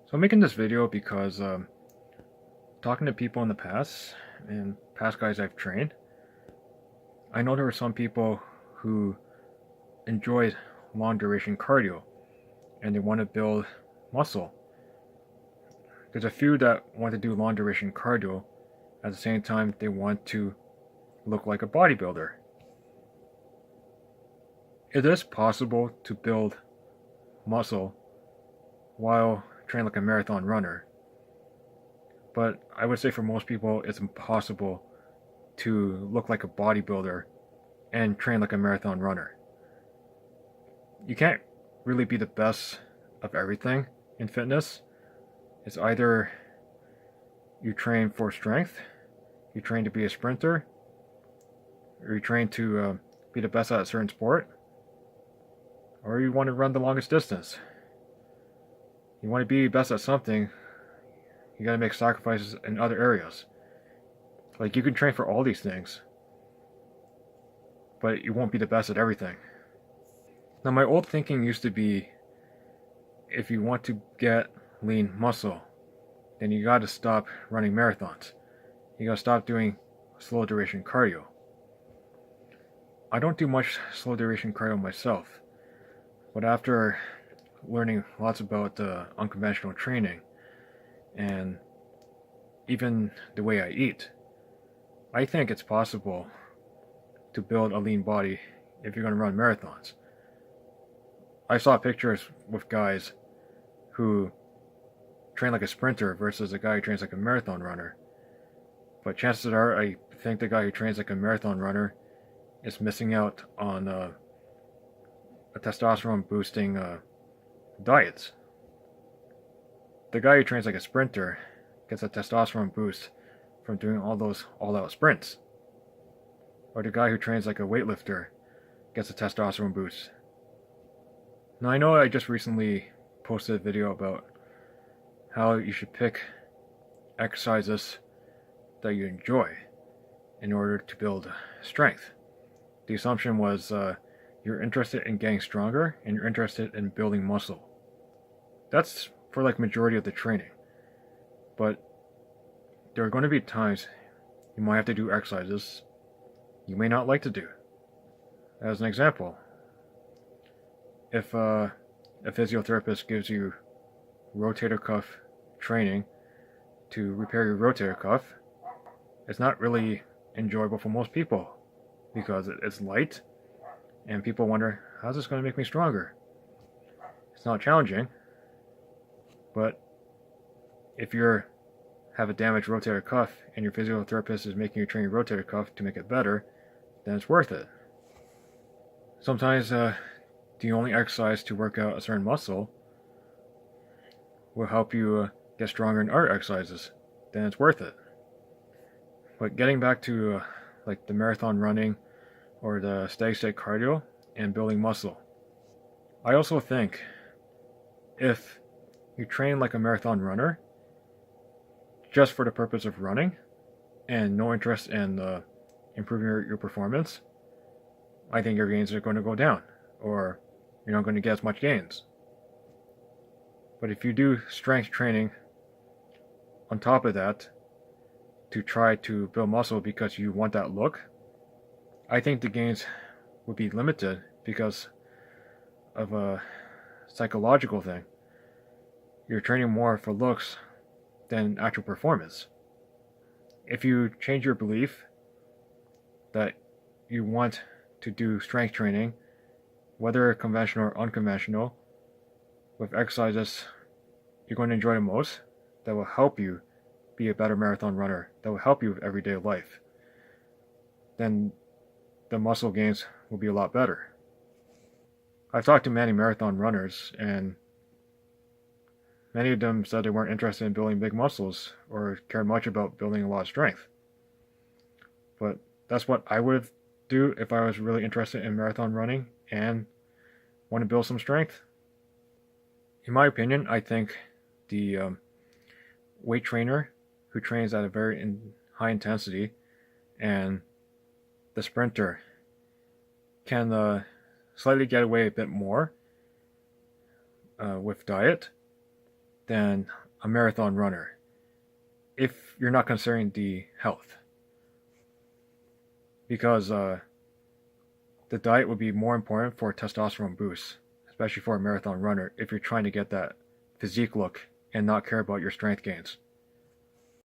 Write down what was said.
So I'm making this video because talking to people in the past and past guys I've trained, I know there are some people who enjoy long duration cardio and they want to build muscle. There's a few that want to do long duration cardio at the same time they want to look like a bodybuilder. It is possible to build muscle while training like a marathon runner, but I would say for most people it's impossible to look like a bodybuilder and train like a marathon runner. You can't really be the best of everything in fitness. It's either you train for strength, you train to be a sprinter, or you train to be the best at a certain sport, or you want to run the longest distance. You want to be best at something, you got to make sacrifices in other areas. Like, you can train for all these things, but you won't be the best at everything. Now, my old thinking used to be, if you want to get lean muscle, then you got to stop running marathons. You got to stop doing slow duration cardio. I don't do much slow duration cardio myself, but after learning lots about unconventional training and even the way I eat, I think it's possible to build a lean body if you're going to run marathons. I saw pictures with guys who train like a sprinter versus a guy who trains like a marathon runner. But chances are, I think the guy who trains like a marathon runner is missing out on a testosterone boosting diets. The guy who trains like a sprinter gets a testosterone boost from doing all those all-out sprints. Or the guy who trains like a weightlifter gets a testosterone boost. Now, I know I just recently posted a video about how you should pick exercises that you enjoy in order to build strength. The assumption was you're interested in getting stronger and you're interested in building muscle. That's for like majority of the training. But there are going to be times you might have to do exercises you may not like to do. As an example, if a physiotherapist gives you rotator cuff training to repair your rotator cuff, it's not really enjoyable for most people because it's light and people wonder, how's this going to make me stronger? It's not challenging, but if you have a damaged rotator cuff and your physiotherapist is making you train your rotator cuff to make it better, then it's worth it. Sometimes the only exercise to work out a certain muscle will help you get stronger in other exercises, then it's worth it. But getting back to like the marathon running or the steady state cardio and building muscle, I also think if you train like a marathon runner just for the purpose of running and no interest in improving your performance, I think your gains are going to go down, or you're not going to get as much gains. But if you do strength training on top of that to try to build muscle because you want that look, I think the gains would be limited because of a psychological thing. You're training more for looks than actual performance. If you change your belief that you want to do strength training, whether conventional or unconventional, with exercises you're going to enjoy the most, that will help you be a better marathon runner, that will help you with everyday life, then the muscle gains will be a lot better. I've talked to many marathon runners, and many of them said they weren't interested in building big muscles or cared much about building a lot of strength. But that's what I would do if I was really interested in marathon running and want to build some strength. In my opinion, I think the weight trainer who trains at a very high intensity and the sprinter can slightly get away a bit more with diet than a marathon runner if you're not considering the health. Because the diet would be more important for testosterone boost, especially for a marathon runner if you're trying to get that physique look and not care about your strength gains.